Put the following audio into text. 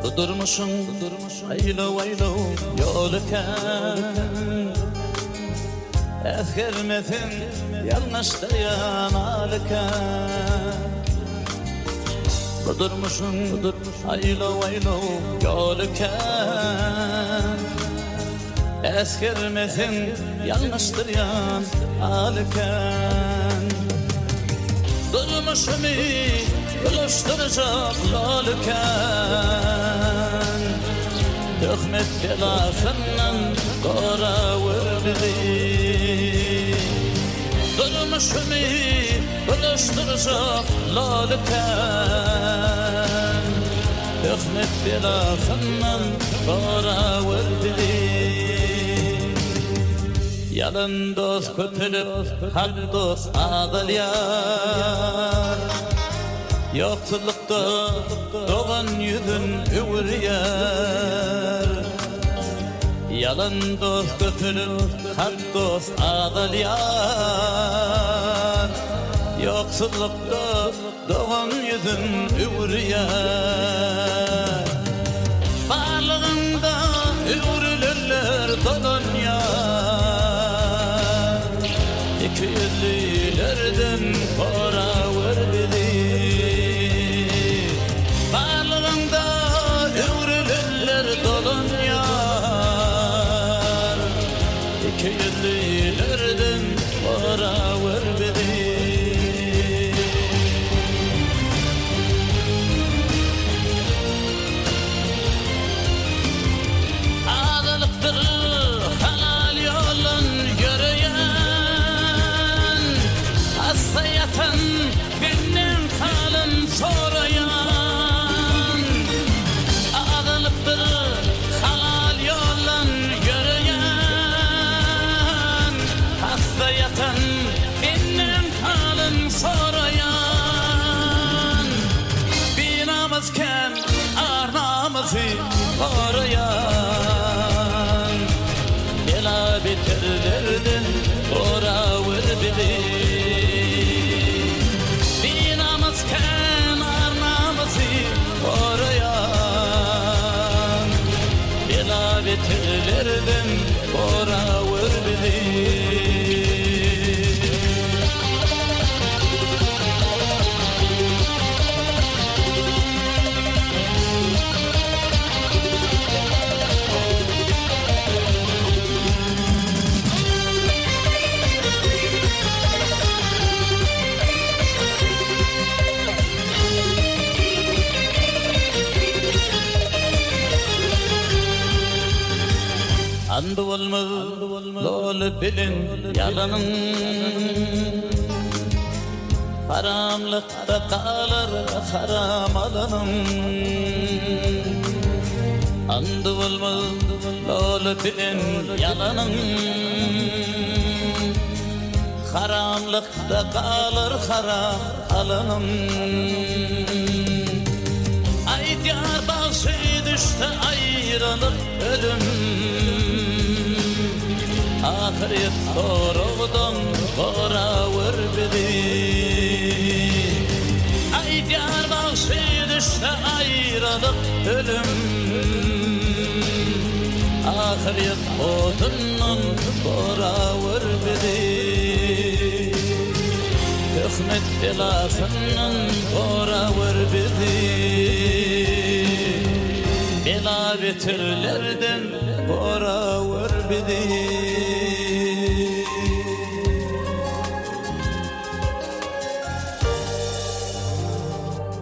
Durmuşum aylo aylo yolken Ezgermesin yanlışlayan alken Durmuşum aylo aylo yolken Ezgermesin yanlışlayan alken Durmuşum buluşturacak lolken Töhmet belasından qora vurdi Durmuşum buluşturacak lolken Töhmet belasından qora vurdi Yalın dost kötülüp hak dost adil yar Yoksullukta doğan yüzün üvriyar Yalın dost kötülüp hak dost adil yar Yoksullukta doğan yüzün üvriyar Varlığında üvrülürler dolun yar İki yüzlülerden para verdi Varlığında üvrülürler dolun yar İki yüzlülerden para verdi Benim halım sorayan Ağılıptır halal yolun yürüyen Hasta yatan benim halım sorayan Bir namazken ar namazı koruyan Bela bitirdirdin ora vurdi Bitirlerden ora vurdi Andı olmaz lol bilin yalanın Haramlıkta kalır haram alanın Andı olmaz lol bilin yalanın Haramlıkta kalır haram alanın Ay diyar başı düştü ayrılık ölüm Ahiret soruğdan qora vurdi Ay diyar başı düştü ayrılık ölüm Ahiret odundan qora vurdi Töhmet belasından qora vurdi Bela bitirlerden qora vurdi